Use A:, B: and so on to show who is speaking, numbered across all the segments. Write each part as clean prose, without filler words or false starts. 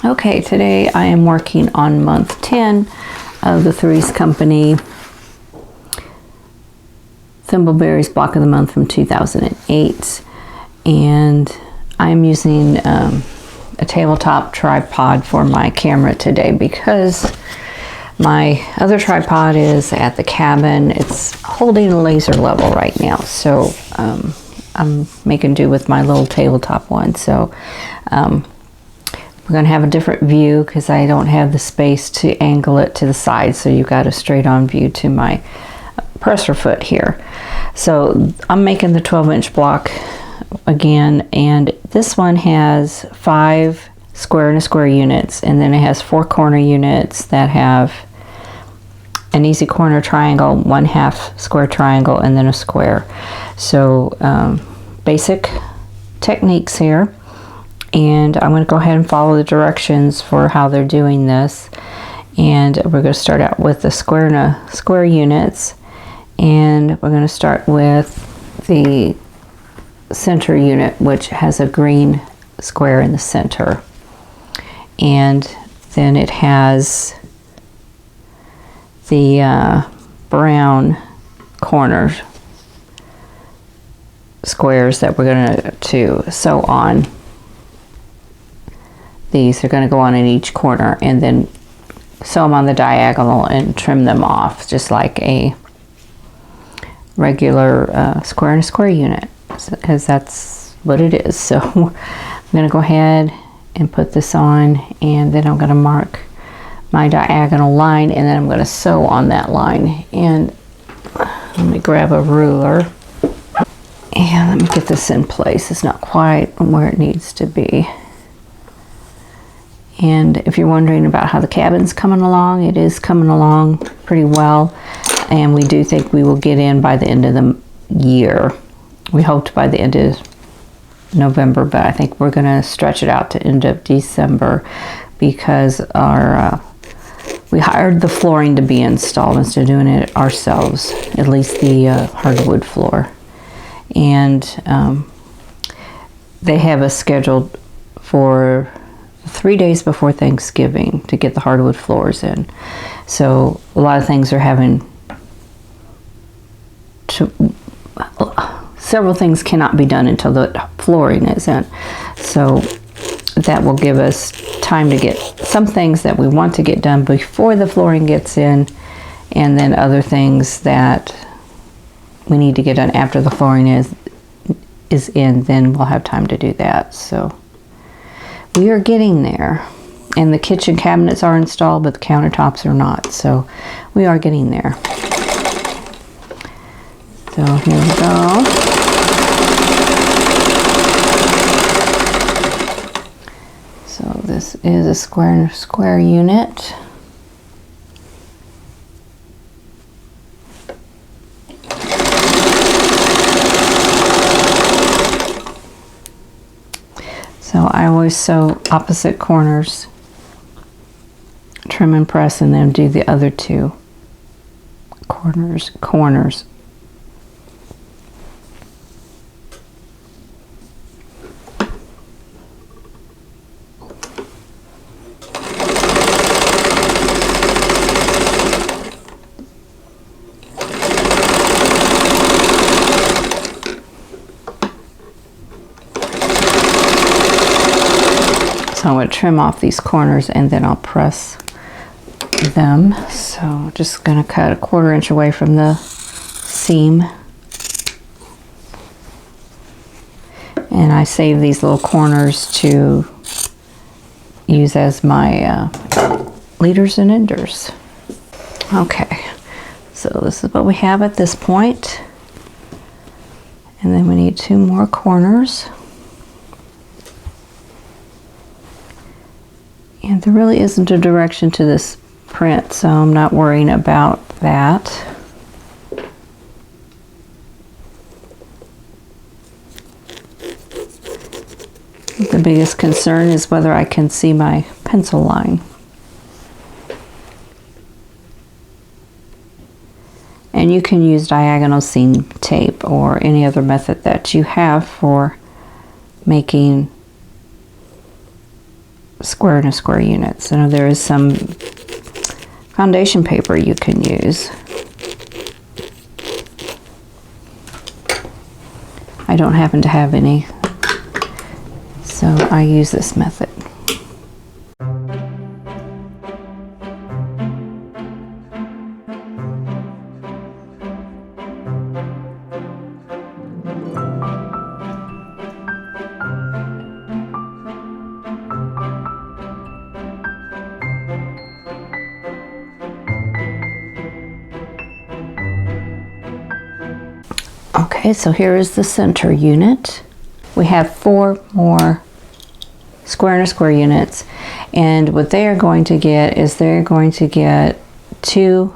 A: Okay, today I am working on month 10 of the Threes Company Thimbleberries Block of the Month from 2008, and I'm using a tabletop tripod for my camera today because my other tripod is at the cabin. It's holding a laser level right now, so I'm making do with my little tabletop one. So we're going to have a different view because I don't have the space to angle it to the side, so you've got a straight on view to my presser foot here. So I'm making the 12-inch block again, and this one has 5 square and a square units, and then it has 4 corner units that have an easy corner triangle, 1/2 square triangle, and then a square. So basic techniques here. And I'm going to go ahead and follow the directions for how they're doing this. And we're going to start out with the square and a square units. And we're going to start with the center unit, which has a green square in the center. And then it has the brown corner squares that we're going to sew on. These are going to go on in each corner, and then sew them on the diagonal and trim them off just like a regular square and a square unit, because that's what it is. So I'm going to go ahead and put this on, and then I'm going to mark my diagonal line, and then I'm going to sew on that line. And let me grab a ruler and let me get this in place. It's not quite where it needs to be. And if you're wondering about how the cabin's coming along, it is coming along pretty well. And we do think we will get in by the end of the year. We hoped by the end of November, but I think we're going to stretch it out to end of December because we hired the flooring to be installed instead of doing it ourselves, at least the hardwood floor. And they have us scheduled for 3 days before Thanksgiving to get the hardwood floors in. So a lot of things are having to, several things cannot be done until the flooring is in. So that will give us time to get some things that we want to get done before the flooring gets in, and then other things that we need to get done after the flooring is in, then we'll have time to do that. So we are getting there, and the kitchen cabinets are installed, but the countertops are not. So we are getting there. So here we go. So this is a square unit. So I always sew opposite corners, trim and press, and then do the other 2 corners. So I'm going to trim off these corners, and then I'll press them. So I'm just going to cut a 1/4 inch away from the seam. And I save these little corners to use as my leaders and enders. Okay, so this is what we have at this point. And then we need 2 more corners. And there really isn't a direction to this print, so I'm not worrying about that. The biggest concern is whether I can see my pencil line. And you can use diagonal seam tape or any other method that you have for making square and a square units. So there is some foundation paper you can use. I don't happen to have any, so I use this method. Okay, so here is the center unit. We have 4 more square and a square units, and what they are going to get is they're going to get 2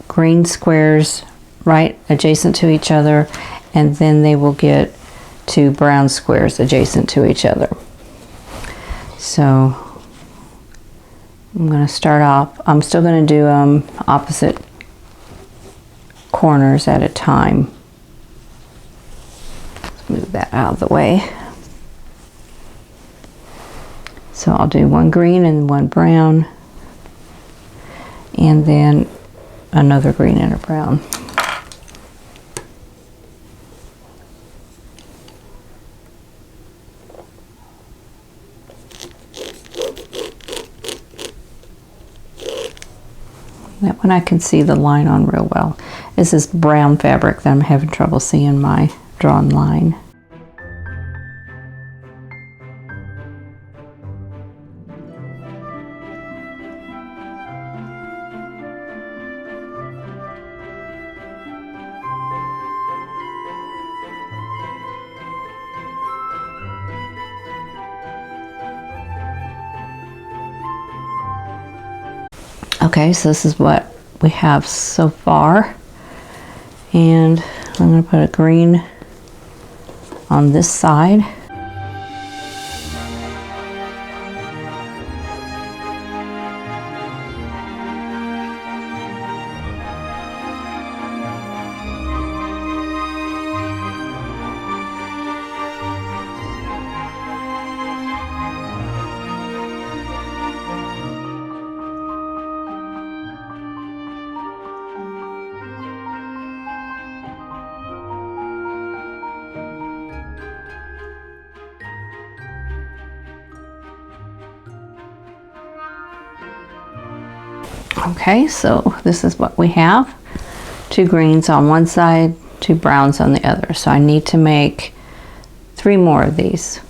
A: green squares right adjacent to each other, and then they will get 2 brown squares adjacent to each other. So I'm going to start off. I'm still going to do opposite corners at a time. Let's move that out of the way. So I'll do 1 green and 1 brown, and then another green and a brown. That one I can see the line on real well. This is brown fabric that I'm having trouble seeing my drawn line. Okay, so this is what we have so far, and I'm going to put a green on this side. Okay, so this is what we have. 2 greens on one side, 2 browns on the other. So I need to make 3 more of these.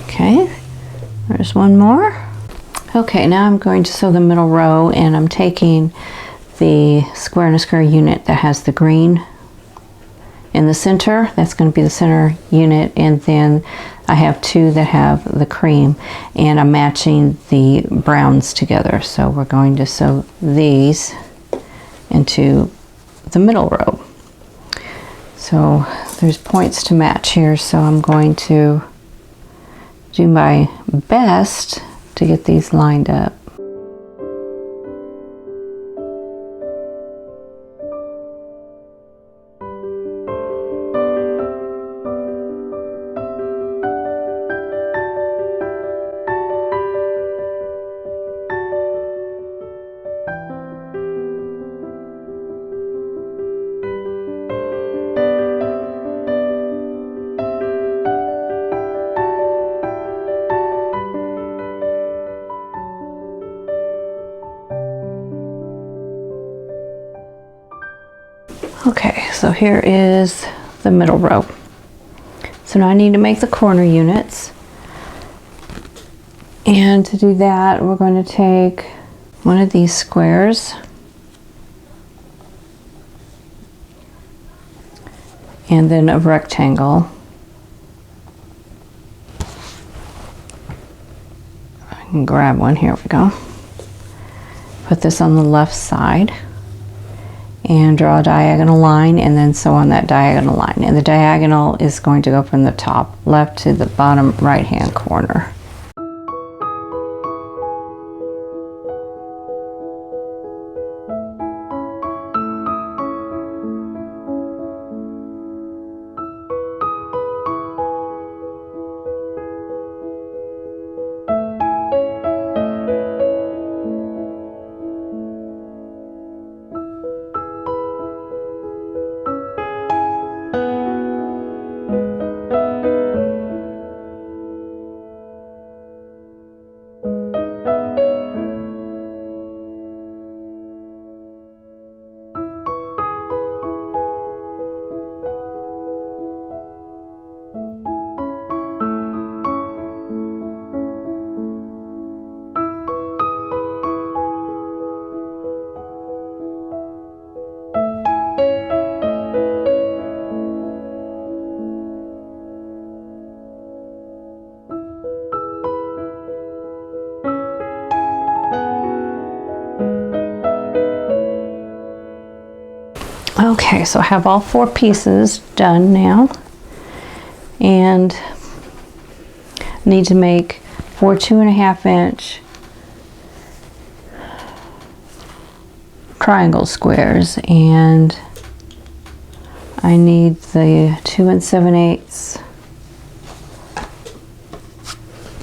A: Okay, there's 1 more. Okay, now I'm going to sew the middle row, and I'm taking the square and a square unit that has the green in the center. That's going to be the center unit, and then I have 2 that have the cream, and I'm matching the browns together. So we're going to sew these into the middle row. So there's points to match here, so I'm going to do my best to get these lined up. Okay, so here is the middle row. So now I need to make the corner units. And to do that, we're going to take one of these squares and then a rectangle. I can grab one, here we go. Put this on the left side and draw a diagonal line and then sew on that diagonal line. And the diagonal is going to go from the top left to the bottom right hand corner. Okay, so I have all 4 pieces done now, and need to make 4 2.5 inch triangle squares, and I need the 2 7/8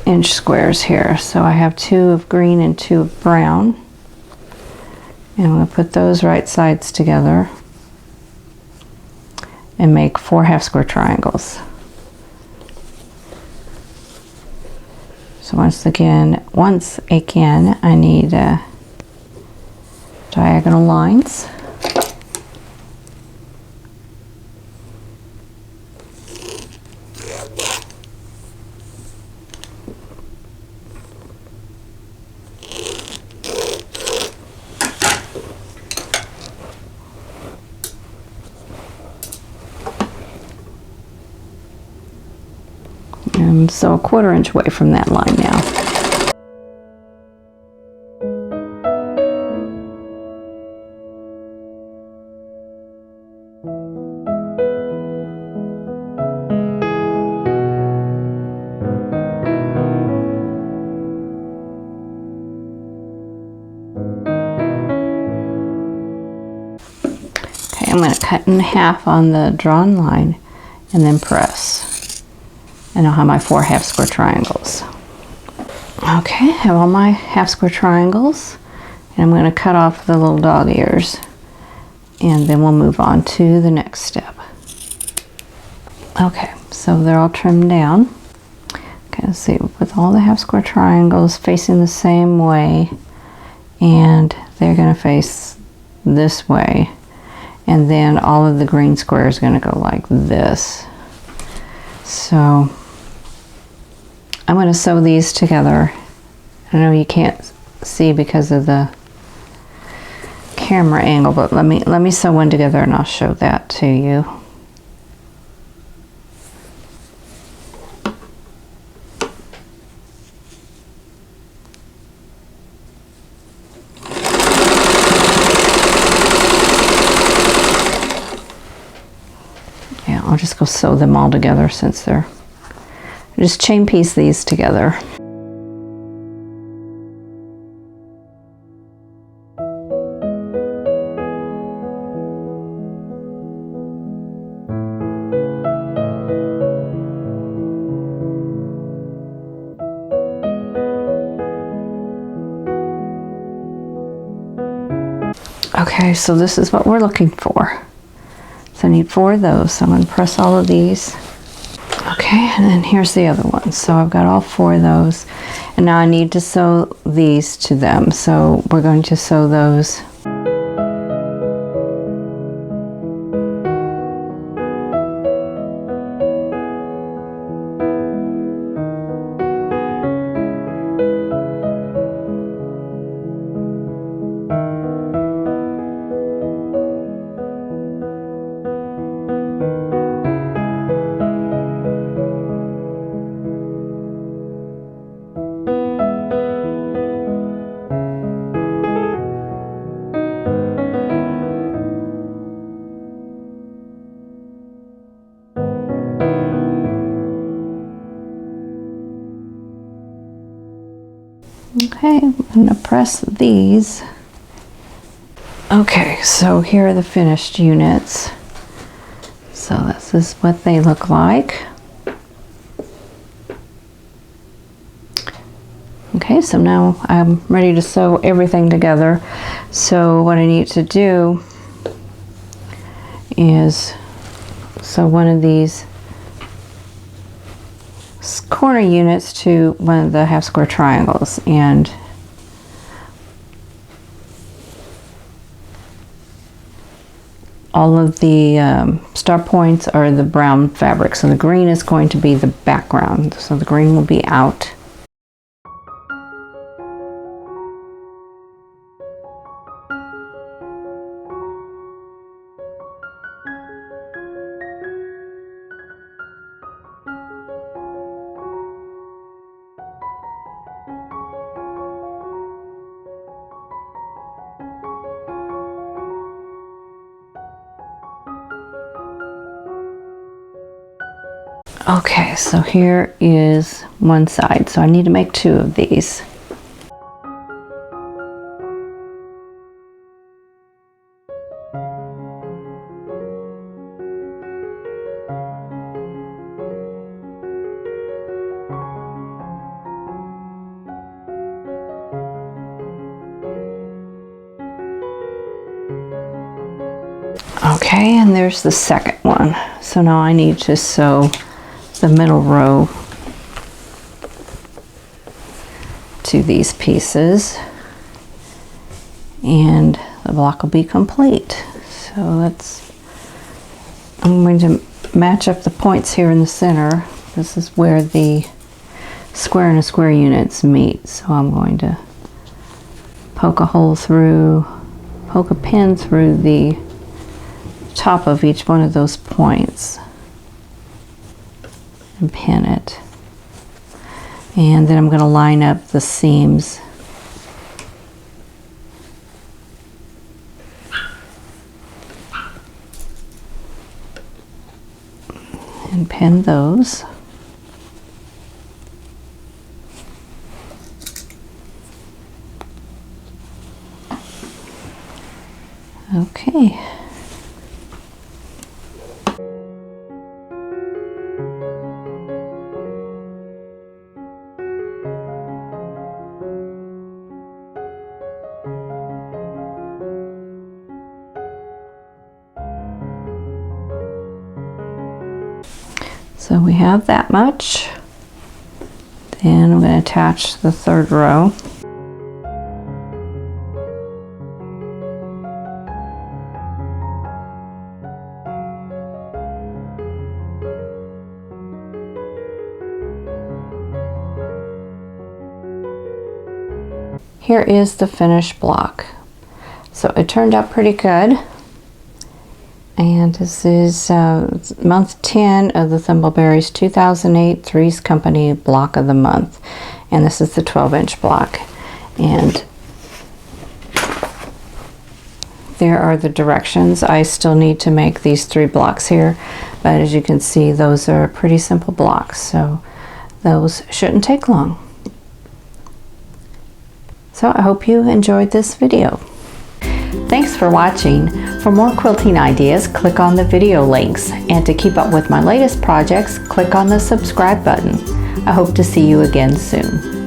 A: inch squares here. So I have 2 of green and 2 of brown, and I'm going to put those right sides together and make 4 half square triangles. So once again I need diagonal lines. So 1/4 inch away from that line now. Okay, I'm going to cut in half on the drawn line and then press. And I'll have my 4 half square triangles. Okay, I have all my half square triangles, and I'm going to cut off the little dog ears, and then we'll move on to the next step. Okay, so they're all trimmed down. Okay, let's see, with all the half square triangles facing the same way, and they're going to face this way, and then all of the green squares are going to go like this. So I'm going to sew these together. I know you can't see because of the camera angle, but let me sew one together and I'll show that to you. Yeah, I'll just go sew them all together since they're just chain piece these together. Okay, so this is what we're looking for. So I need 4 of those. So I'm going to press all of these. Okay, and then here's the other one. So I've got all 4 of those, and now I need to sew these to them. So we're going to sew those Okay, I'm going to press these. Okay, so here are the finished units. So this is what they look like. Okay, so now I'm ready to sew everything together. So what I need to do is sew one of these corner units to one of the half square triangles, and all of the star points are the brown fabric, so the green is going to be the background, so the green will be out. Okay, so here is one side, so I need to make two of these. Okay, and there's the second one. So now I need to sew the middle row to these pieces, and the block will be complete. So I'm going to match up the points here in the center. This is where the square and a square units meet. So I'm going to poke a pin through the top of each one of those points and pin it. And then I'm going to line up the seams and pin those. Okay. So we have that much. Then I'm going to attach the third row. Here is the finished block. So it turned out pretty good. And this is month 10 of the Thimbleberries 2008 Threes Company Block of the Month. And this is the 12-inch block. And there are the directions. I still need to make these 3 blocks here, but as you can see, those are pretty simple blocks, so those shouldn't take long. So I hope you enjoyed this video. Thanks for watching. For more quilting ideas, click on the video links, and to keep up with my latest projects, click on the subscribe button. I hope to see you again soon.